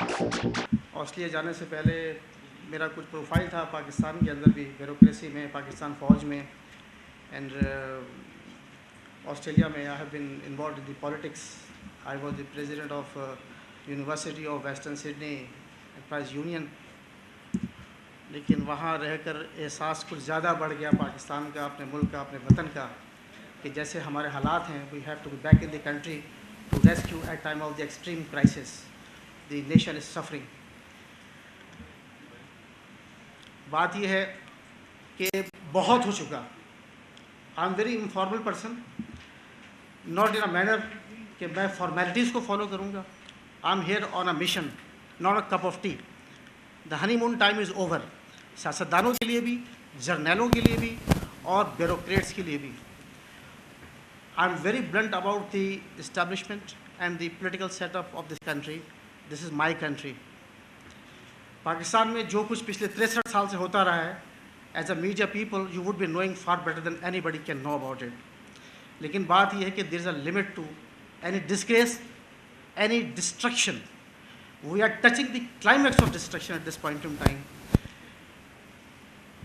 Australia جانے سے پہلے میرا کچھ پروفائل تھا پاکستان کے اندر بھی، بیوروکریسی میں، پاکستان فوج میں، اینڈ آسٹریلیا میں I have been involved in the politics. I was the president of university of western Sydney enterprise union. لیکن وہاں رہ کر احساس کچھ زیادہ بڑھ گیا پاکستان کا، اپنے ملک کا، اپنے وطن کا، کہ جیسے ہمارے حالات ہیں، we have to be back in the country to rescue at time of the extreme crisis. The nation is suffering. بات یہ ہے کہ بہت ہو چکا. I am very informal person, not in a manner کہ میں فارمیلٹیز کو فالو کروں گا. I am here on a mission, not a cup of tea. The honeymoon time is over. سیاستدانوں کے لیے بھی، جرنیلوں کے لیے بھی، اور بیوروکریٹس کے لیے بھی. I am very blunt about the establishment and the political set up of this country. This is my country. Pakistan میں جو کچھ پچھلے 63 سال سے ہوتا رہا ہے، as a media people you would be knowing far better than anybody can know about it. لیکن بات یہ ہے کہ there is a limit to any disgrace, any destruction. We are touching the climax of destruction at this point in time.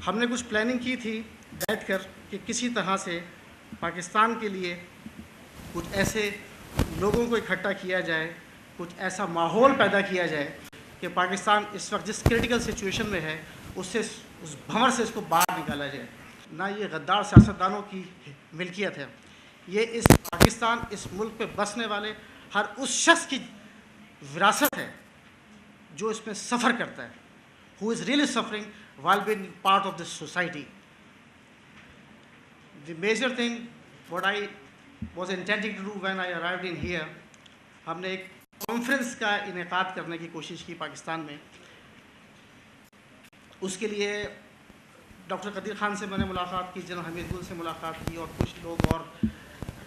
ہم نے کچھ planning کی تھی بیٹھ کر کہ کسی طرح سے پاکستان کے لیے کچھ ایسے لوگوں کو اکٹھا کیا جائے، کچھ ایسا ماحول پیدا کیا جائے کہ پاکستان اس وقت جس کرٹیکل سچویشن میں ہے اس بھنور سے اس کو باہر نکالا جائے. نہ یہ غدار سیاستدانوں کی ملکیت ہے، یہ اس پاکستان، اس ملک پہ بسنے والے ہر اس شخص کی وراثت ہے جو اس میں سفر کرتا ہے، who is really suffering while being part of this society. The major thing what I was intending to do when I arrived in here، ہم نے ایک کانفرنس کا انعقاد کرنے کی کوشش کی پاکستان میں. اس کے لیے ڈاکٹر قدیر خان سے میں نے ملاقات کی، جنرل حمید گل سے ملاقات کی، اور کچھ لوگ اور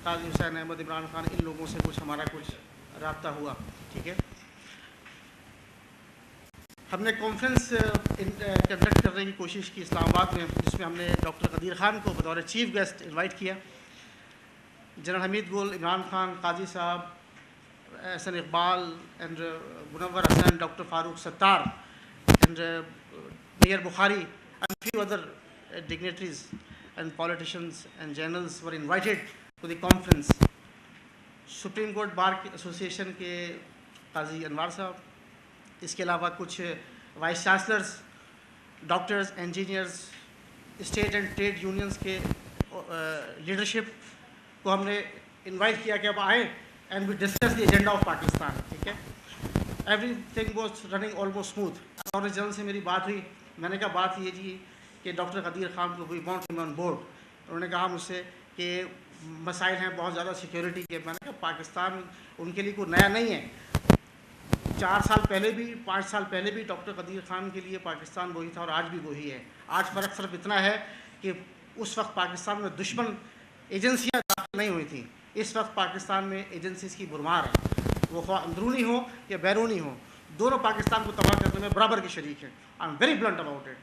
قاضی حسین احمد، عمران خان، ان لوگوں سے ہمارا کچھ رابطہ ہوا. ٹھیک ہے. ہم نے کانفرنس کنڈکٹ کرنے کی کوشش کی اسلام آباد میں، جس میں ہم نے ڈاکٹر قدیر خان کو بطور چیف گیسٹ انوائٹ کیا. General Hamid Gul, Imran Khan, Qazi sahab, Ahsan Iqbal, and Munawar Hasan, doctor Farooq Sattar, and mayor Bukhari, and few other dignitaries and politicians and journalists were invited to the conference. Supreme court bar association کے قاضی انوار صاحب، اس کے علاوہ کچھ vice chancellors, doctors, engineers, state and trade unions کے leadership کو ہم نے انوائٹ کیا کہ اب آئیں and we discuss the agenda of Pakistan. ٹھیک ہے. Everything was running almost smooth. اور جنرل سے میری بات ہوئی، میں نے کہا بات یہ جی کہ ڈاکٹر قدیر خان کو وی وانٹ ہم آن بورڈ. انہوں نے کہا مجھ سے کہ مسائل ہیں بہت زیادہ سیکیورٹی کے. میں نے کہا پاکستان ان کے لیے کوئی نیا نہیں ہے. 4 سال پہلے بھی، 5 سال پہلے بھی ڈاکٹر قدیر خان کے لیے پاکستان وہی تھا اور آج بھی وہی ہے. آج فرق صرف اتنا ہے کہ اس وقت پاکستان میں دشمن ایجنسیاں داخل نہیں ہوئی تھیں. اس وقت پاکستان میں ایجنسیز کی بھرمار ہے، وہ خواہ اندرونی ہو یا بیرونی ہو، دونوں پاکستان کو تباہ کرنے میں برابر کے شریک ہیں. I am very blunt about it.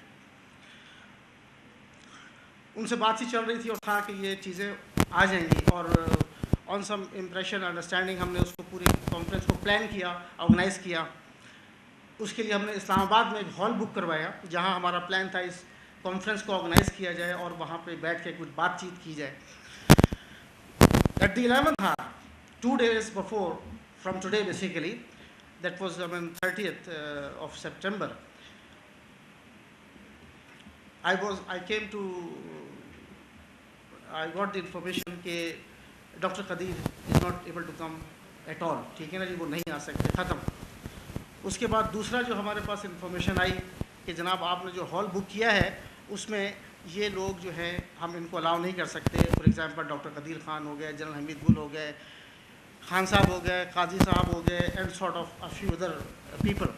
ان سے بات چیت چل رہی تھی اور تھا کہ یہ چیزیں آ جائیں گی، اور آن سم امپریشن انڈرسٹینڈنگ ہم نے اس کو پوری کانفرنس کو پلان کیا، آرگنائز کیا. اس کے لیے ہم نے اسلام آباد میں ایک ہال بک کروایا جہاں ہمارا پلان تھا اس کانفرنس کو آرگنائز کیا جائے اور وہاں پہ بیٹھ کے کچھ بات چیت کی جائے. At the 11th hour, 2 days before from today basically, that was on 30th of September, I got the information کہ doctor Qadeer is not able to come at all. ٹھیک ہے نا جی، وہ نہیں آ سکتے، ختم. اس کے بعد دوسرا جو ہمارے پاس انفارمیشن آئی کہ جناب آپ نے جو ہال بک کیا ہے اس میں یہ لوگ جو ہیں ہم ان کو الاؤ نہیں کر سکتے. فار ایگزامپل ڈاکٹر قدیر خان ہو گئے، جنرل حمید گل ہو گئے، خان صاحب ہو گئے، قاضی صاحب ہو گئے، and sort of a few other people.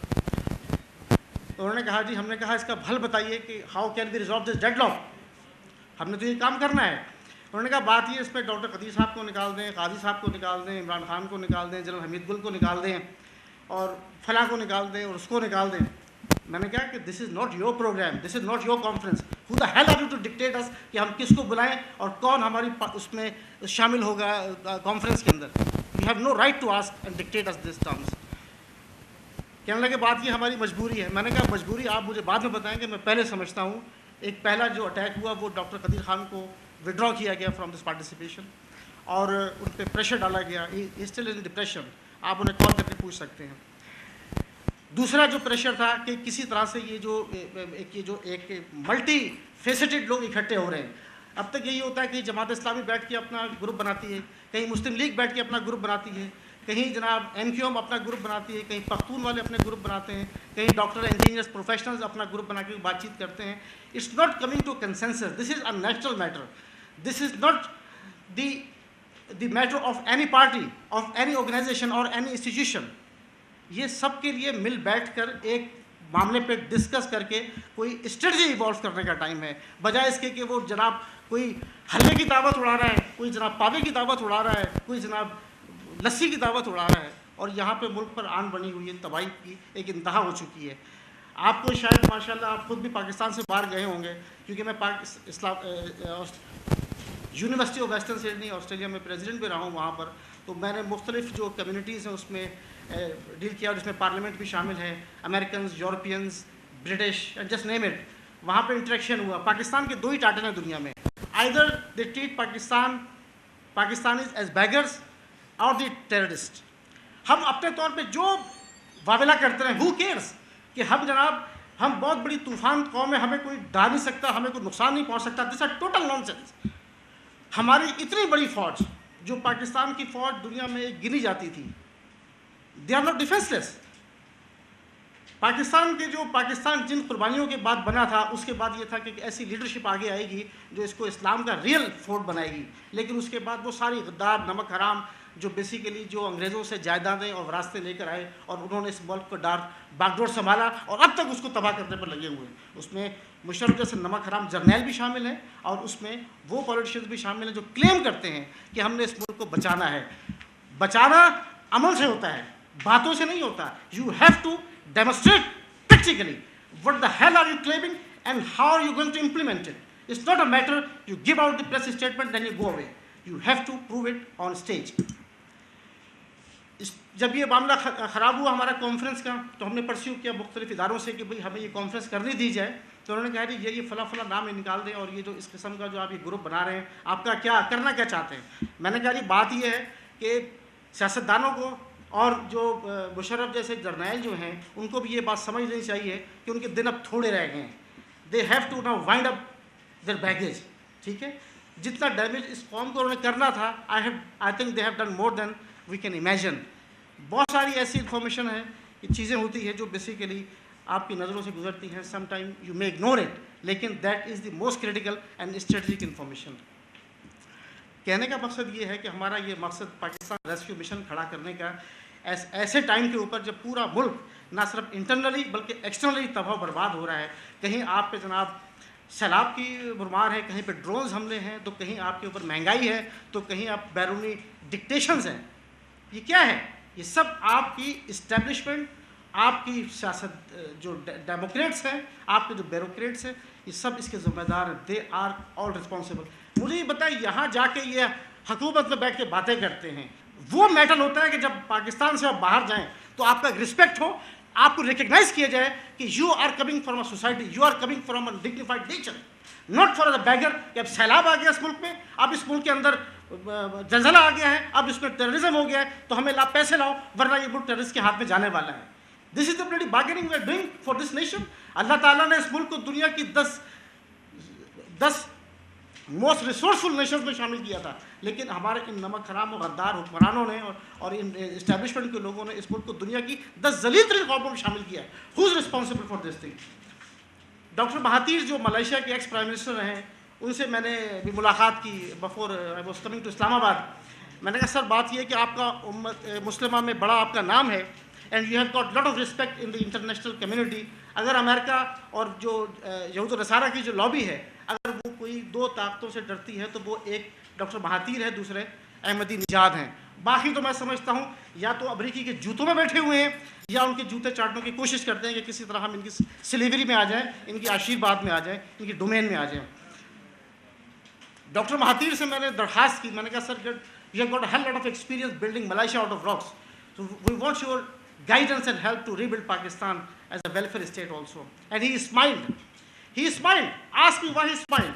تو انہوں نے کہا جی، ہم نے کہا اس کا حل بتائیے کہ how can we resolve this deadlock. ہم نے تو یہ کام کرنا ہے. انہوں نے کہا بات یہ اس پہ ڈاکٹر قدیر صاحب کو نکال دیں، قاضی صاحب کو نکال دیں، عمران خان کو نکال دیں، جنرل حمید گل کو نکال دیں، اور فلاں کو نکال دیں اور اس کو نکال دیں. میں نے کہا کہ this is not your program, this is not your conference. Who the hell are you to dictate us کہ ہم کس کو بلائیں اور کون ہماری اس میں شامل ہوگا کانفرنس کے اندر. You have no right to ask and dictate us this terms. کہنے لگے بات یہ ہماری مجبوری ہے. میں نے کہا مجبوری آپ مجھے بعد میں بتائیں کہ میں پہلے سمجھتا ہوں. ایک پہلا جو اٹیک ہوا وہ ڈاکٹر قدیر خان کو ودرا کیا گیا فرام دس پارٹیسپیشن اور ان پہ پریشر ڈالا گیا. اسٹل ان ڈپریشن, آپ انہیں کال کر کے پوچھ سکتے ہیں. دوسرا جو پریشر تھا کہ کسی طرح سے یہ جو ایک ملٹی فیسٹڈ لوگ اکٹھے ہو رہے ہیں. اب تک یہی ہوتا ہے کہ جماعت اسلامی بیٹھ کے اپنا گروپ بناتی ہے, کہیں مسلم لیگ بیٹھ کے اپنا گروپ بناتی ہے, کہیں جناب ایم کیو ایم اپنا گروپ بناتی ہے, کہیں پختون والے اپنے گروپ بناتے ہیں, کہیں ڈاکٹر انجینئرس پروفیشنلز اپنا گروپ بنا کے بات چیت کرتے ہیں. It's not coming to consensus. This is a national matter. This is not the matter of any party, of any organization اور اینی انسٹیٹیوشن. یہ سب کے لیے مل بیٹھ کر ایک معاملے پہ ڈسکس کر کے کوئی اسٹریٹجی ایوالو کرنے کا ٹائم ہے, بجائے اس کے کہ وہ جناب کوئی حلوے کی دعوت اڑا رہا ہے, کوئی جناب پاوے کی دعوت اڑا رہا ہے, کوئی جناب لسی کی دعوت اڑا رہا ہے. اور یہاں پہ ملک پر آن بنی ہوئی ہے, تباہی کی ایک انتہا ہو چکی ہے. آپ کو شاید ماشاءاللہ آپ خود بھی پاکستان سے باہر گئے ہوں گے, کیونکہ میں university of western Sydney Australia میں پریزیڈنٹ بھی رہا ہوں وہاں پر. تو میں نے مختلف جو کمیونٹیز ہیں اس میں ڈیل کیا, جس میں پارلیمنٹ بھی شامل ہے, Americans, Europeans, British and just name it. وہاں پہ انٹریکشن ہوا. پاکستان کے دو ہی ٹاٹن ہیں دنیا میں, either they treat Pakistanis as beggars اور دی ٹیررسٹ. ہم اپنے طور پہ جو واویلا کرتے رہیں, ہو کیئرس, کہ ہم جناب ہم بہت بڑی طوفان قوم ہے, ہمیں کوئی ڈال نہیں سکتا, ہمیں کوئی نقصان نہیں پہنچ سکتا. دس آر ٹوٹل نان سینس. ہماری اتنی بڑی فوج, جو پاکستان کی فوج دنیا میں گنی جاتی تھی, دے آر ناٹ ڈیفینس لیس. پاکستان جن قربانیوں کے بعد بنا تھا, اس کے بعد یہ تھا کہ ایسی لیڈرشپ آگے آئے گی جو اس کو اسلام کا ریئل فورٹ بنائے گی. لیکن اس کے بعد وہ ساری غدار, نمک حرام, جو بیسیکلی جو انگریزوں سے جائیدادیں اور راستے لے کر آئے اور انہوں نے اس ملک کو باغ ڈور سنبھالا اور اب تک اس کو تباہ کرنے پر لگے ہوئے ہیں. اس میں مشرف جیسے نمک حرام جرنیل بھی شامل ہیں, اور اس میں وہ پولیٹیشینز بھی شامل ہیں جو کلیم کرتے ہیں کہ ہم نے اس ملک کو بچانا ہے. بچانا عمل سے ہوتا ہے, باتوں سے نہیں ہوتا. You have to demonstrate practically what the hell are you claiming and how are you going to implement it. It's not a matter you give out the press statement then you go away. You have to prove it on stage. جب یہ معاملہ خراب ہوا ہمارا conference کا, تو ہم نے پرسیو کیا مختلف اداروں سے کہ بھئی ہمیں یہ کانفرنس کرنے دی جائے. تو انہوں نے کہا کہ یہ فلاں فلاں نام نکال دیں, اور یہ جو اس قسم کا جو آپ یہ گروپ بنا رہے ہیں, آپ کا کیا کرنا کیا چاہتے ہیں. میں نے کہا جی بات یہ ہے کہ سیاستدانوں کو اور جو مشرف جیسے جرنیل جو ہیں ان کو بھی یہ بات سمجھ لینی چاہیے کہ ان کے دن اب تھوڑے رہ گئے ہیں. They have to now wind up their baggage. ٹھیک ہے, جتنا ڈیمیج اس قوم کو انہوں نے کرنا تھا, I think they have done more than we can imagine. بہت ساری ایسی انفارمیشن ہیں, یہ چیزیں ہوتی ہیں جو بیسیکلی آپ کی نظروں سے گزرتی ہیں, some time you may ignore it, لیکن that is the most critical and strategic information. کہنے کا مقصد یہ ہے کہ ہمارا یہ مقصد پاکستان ریسکیو مشن کھڑا کرنے کا ایسے ٹائم کے اوپر جب پورا ملک نہ صرف انٹرنلی بلکہ ایکسٹرنلی تباہ و برباد ہو رہا ہے. کہیں آپ پہ جناب سیلاب کی برمار ہے, کہیں پہ ڈرونز حملے ہیں, تو کہیں آپ کے اوپر مہنگائی ہے, تو کہیں آپ بیرونی ڈکٹیشنز ہیں. یہ کیا ہے؟ یہ سب آپ کی اسٹیبلشمنٹ, آپ کی سیاست, جو ڈیموکریٹس ہیں, آپ کے جو بیوروکریٹس ہیں, یہ سب اس کے ذمہ دار ہیں. They are all responsible. مجھے یہ بتائیں, یہاں جا کے یہ حکومت میں بیٹھ کے باتیں کرتے ہیں, وہ میٹر ہوتا ہے کہ جب پاکستان سے آپ باہر جائیں تو آپ کا رسپیکٹ ہو, آپ کو ریکگنائز کیا جائے کہ you are coming from a society, you are coming from a dignified nature, not for a beggar. کہ اب سیلاب آ گیا اس ملک میں, اب اس ملک کے اندر زلزلہ آ گیا ہے, اب اس میں ٹیررزم ہو گیا ہے, تو ہمیں پیسے لاؤ ورنہ یہ ملک ٹیررسٹ کے ہاتھ میں جانے والا ہے. This is the bloody bargaining we are doing for this nation. اللہ تعالیٰ نے اس ملک کو دنیا کی 10 موسٹ ریسورسفل نیشنز میں شامل کیا تھا, لیکن ہمارے ان نمک حرام و غدار حکمرانوں نے اور ان اسٹیبلشمنٹ کے لوگوں نے اس ملک کو دنیا کی 10 ذلیل ترین قوموں میں شامل کیا. Who is responsible for this thing? Doctor Mahathir جو ملائیشیا کے ایکس پرائم منسٹر ہیں, ان سے میں نے بھی ملاقات کی before I was coming to Islamabad. میں نے کہا سر بات یہ ہے کہ آپ کا امت مسلمہ میں بڑا آپ کا نام ہے, and you have got lot of respect in the international community. اگر امریکہ اور جو یہود و نصارہ کی جو لابی ہے, اگر وہ کوئی 2 طاقتوں سے ڈرتی ہے تو وہ ایک ڈاکٹر مہاتیر ہے, دوسرے احمدی نژاد ہیں. باقی تو میں سمجھتا ہوں یا تو امریکی کے جوتوں میں بیٹھے ہوئے ہیں یا ان کے جوتے چاٹنے کی کوشش کرتے ہیں کہ کسی طرح ہم ان کی سلیوری میں آ جائیں, ان کی آشیرواد میں آ جائیں, ان کی ڈومین میں آ جائیں. ڈاکٹر مہاتیر سے میں نے درخواست کی, میں نے کہا sir you have got a hell lot of experience building Malaysia out of rocks, so we want your guidance and help to rebuild Pakistan as a welfare state also. And he smiled. He smiled. Ask me why he smiled.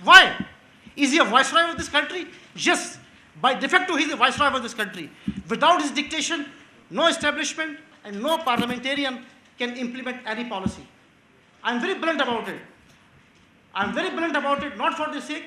Why? Is he a viceroy of this country? Yes. By de facto, he is the viceroy of this country. Without his dictation, no establishment and no parliamentarian can implement any policy. I'm very blunt about it. I'm very blunt about it, not for the sake,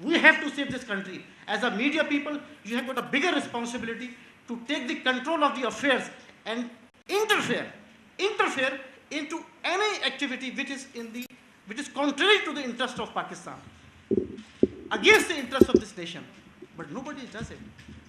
We have to save this country. As a media people, you have got a bigger responsibility to take the control of the affairs and interfere into any activity which is contrary to the interest of Pakistan, against the interest of this nation. But nobody does it.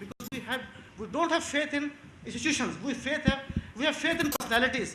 Because we don't have faith in institutions. We have faith in personalities.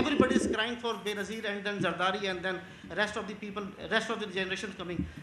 everybody is crying for Benazir and then Zardari and then rest of the people, rest of the generation coming.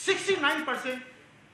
69%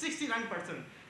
69%,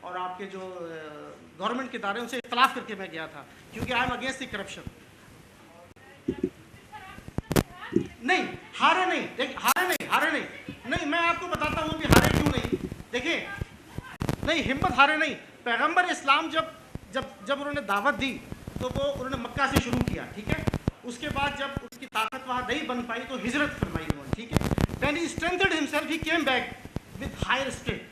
اور آپ کے جو government کے ادارے ان سے اختلاف کر کے میں گیا تھا, کیونکہ I am against the corruption. نہیں ہارے نہیں, میں آپ کو بتاتا ہوں کہ ہارے کیوں نہیں. دیکھیں نہیں, ہمت ہارے نہیں. پیغمبر اسلام جب انہوں نے دعوت دی تو وہ انہوں نے مکہ سے شروع کیا, ٹھیک ہے. اس کے بعد جب اس کی طاقت وہاں نہیں بن پائی تو ہجرت فرمائی انہوں نے, ٹھیک ہے. When he strengthened himself, he came back with higher strength.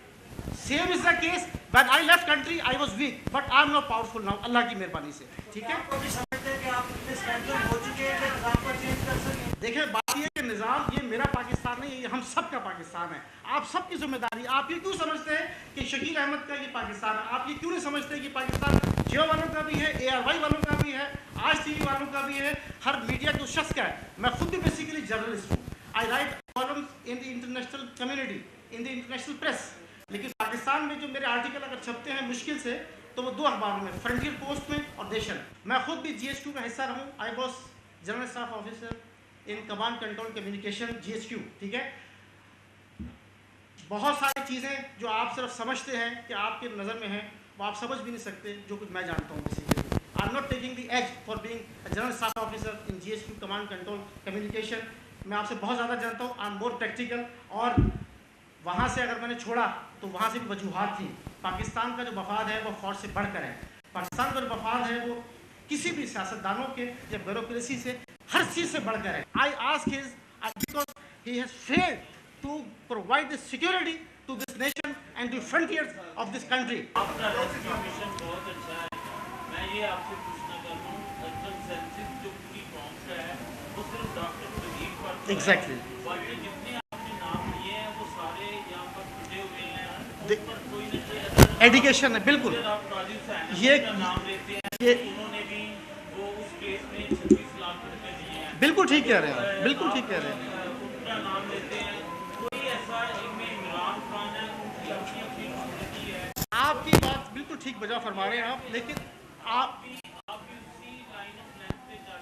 Same is the case when I left country, I was weak, but I am now powerful now, اللہ کی مہربانی سے, ٹھیک ہے. دیکھیں بات یہ کہ نظام یہ میرا پاکستان نہیں ہے, یہ ہم سب کا پاکستان ہے. آپ سب کی ذمہ داری. آپ یہ کیوں سمجھتے ہیں کہ شکیل احمد کا یہ پاکستان ہے؟ آپ یہ کیوں نہیں سمجھتے کہ پاکستان جیو والوں کا بھی ہے, ARY والوں کا بھی ہے, آج TV والوں کا بھی ہے, ہر میڈیا کے شخص کا ہے. میں خود بھی بیسیکلی جرنلسٹ ہوں. I write columns in the international community, in the international press. لیکن پاکستان میں جو میرے آرٹیکل اگر چھپتے ہیں مشکل سے تو وہ 2 اخباروں میں, فرنٹیئر پوسٹ میں اور دیشن. میں خود بھی GHQ کا حصہ رہا ہوں. I was general staff officer in command control communication GHQ, ٹھیک ہے. بہت ساری چیزیں جو آپ صرف سمجھتے ہیں کہ آپ کے نظر میں ہیں وہ آپ سمجھ بھی نہیں سکتے جو کچھ میں جانتا ہوں. Basically I am not taking the edge for being a general staff officer in GHQ command control communication. میں آپ سے بہت زیادہ جانتا ہوں. I am more practical. اور وہاں سے اگر میں نے چھوڑا تو وہاں سے بھی وجوہات تھیں. پاکستان کا جو مفاد ہے وہ فوج سے بڑھ کر ہے. پاکستان کا جو مفاد ہے وہ کسی بھی سیاستدانوں کے یا بیوروکریسی سے ہر چیز سے بڑھ کر ہے. I ask his because he has failed to provide the security to this nation and the frontiers of this country. آپ کا مشن بہت اچھا ہے. میں یہ آپ سے پوچھنا چاہتا ہوں, سینسس جو پوری قوم کا ہے وہ صرف ڈاکٹر ایگزیکٹلی جتنے آپ نے نام لیے ہیں وہ سارے یہاں پر چھٹے ہوئے ہیں. ایڈوکیشن ہے بالکل. یہ نام لیتے ہیں, انہوں نے بھی وہ اس کیس میں 26 لاکھ روپے دیے ہیں. بالکل ٹھیک کہہ رہے ہیں, بالکل ٹھیک کہہ رہے ہیں. ان کا نام لیتے ہیں. کوئی ایسا ان میں عمران خان ہے, ان کی اپنی اپنی کمیونٹی ہے. آپ کی بات بالکل ٹھیک بجا فرما رہے ہیں آپ, لیکن آپ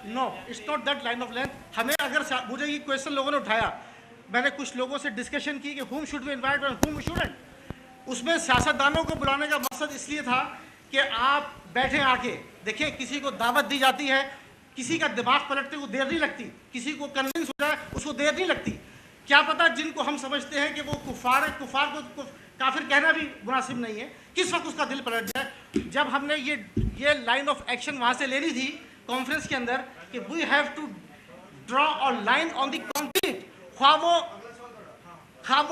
know it's not that line of length. ہمیں اگر مجھے یہ کویشچن لوگوں نے اٹھایا, میں نے کچھ لوگوں سے ڈسکشن کی کہ whom should we invite and whom shouldn't. اس میں سیاستدانوں کو بلانے کا مقصد اس لیے تھا کہ آپ بیٹھیں آ کے دیکھیں. کسی کو دعوت دی جاتی ہے, کسی کا دماغ پلٹتے کو دیر نہیں لگتی, کسی کو کنونس ہو جائے اس کو دیر نہیں لگتی. کیا پتہ جن کو ہم سمجھتے ہیں کہ وہ کفار ہے, کفار کو کافر کہنا بھی مناسب نہیں ہے, کس وقت اس کا دل پلٹ جائے. جب ہم نے یہ لائن آف ایکشن وہاں سے لینی تھی کانفرنس کے اندر کہ وی ہیو ٹو ڈرا اور لائن آن دی کانکریٹ, خواہ وہ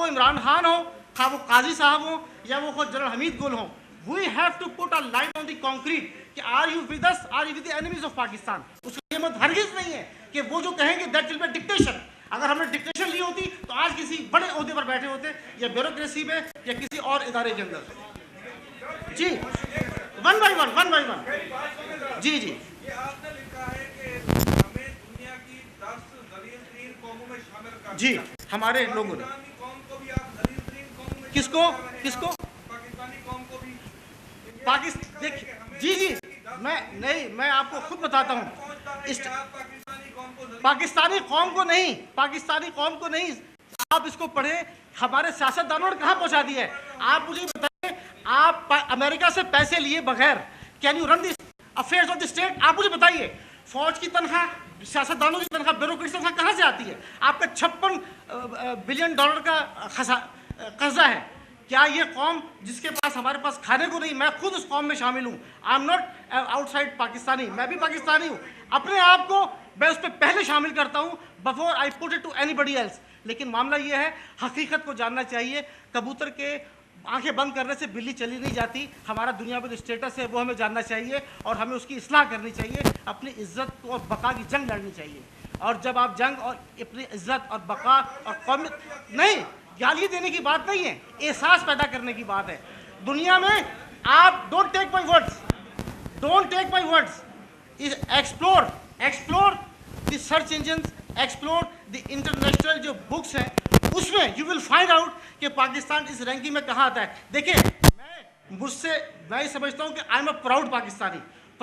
عمران خان ہو, خواہ وہ قاضی صاحب ہوں, یا وہ خود جنرل حمید گل ہوں. We have to put a line on the concrete کہ are you with us, are you with the enemies of Pakistan. اس کی قیمت ہرگز نہیں ہے کہ وہ جو کہیں گے دیٹ ول بی ڈکٹیشن. اگر ہم نے ڈکٹیشن لی ہوتی تو آج کسی بڑے عہدے پر بیٹھے ہوتے, یا بیوروکریسی میں یا کسی اور ادارے کے اندر. جی ون بائی ون. جی جی آپ نے لکھا ہے کہ ہمیں دنیا کی 10 ذلیل ترین قوموں میں شامل کر جی ہمارے لوگوں نے. پاکستانی قوم کو بھی آپ ذلیل ترین قوموں میں کس کو پاکستانی قوم کو بھی پاکستان. جی میں آپ کو خود بتاتا ہوں. پاکستانی قوم کو نہیں, آپ اس کو پڑھیں. ہمارے سیاستدانوں نے کہاں پہنچا دیا ہے. آپ مجھے بتائیں, آپ امریکہ سے پیسے لیے بغیر can you run the affairs of the state? آپ مجھے بتائیے. فوج کی تنخواہ, سیاستدانوں کی تنخواہ, بیوروکریسی تنخواہ کہاں سے آتی ہے؟ آپ کا $56 بلین کا قرضہ ہے. کیا یہ قوم جس کے پاس ہمارے پاس کھانے کو نہیں, میں خود اس قوم میں شامل ہوں. I am not out side Pakistani, میں بھی پاکستانی ہوں. اپنے آپ کو میں اس پہ پہلے شامل کرتا ہوں before I put it to anybody else. لیکن معاملہ یہ ہے, حقیقت کو جاننا چاہیے. کبوتر کے آنکھیں بند کرنے سے بلی چلی نہیں جاتی. ہمارا دنیا میں جو اسٹیٹس ہے وہ ہمیں جاننا چاہیے اور ہمیں اس کی اصلاح کرنی چاہیے. اپنی عزت اور بقا کی جنگ لڑنی چاہیے. اور جب آپ جنگ اور اپنی عزت اور بقا اور قومیت نہیں, گالی دینے کی بات نہیں ہے, احساس پیدا کرنے کی بات ہے. دنیا میں آپ don't take my words, explore the search engines, explore the international جو بکس ہیں, اس میں یو ول فائنڈ آؤٹ کہ پاکستان اس رینکنگ میں کہاں آتا ہے. دیکھیں میں سمجھتا ہوں کہ I am a proud Pakistani.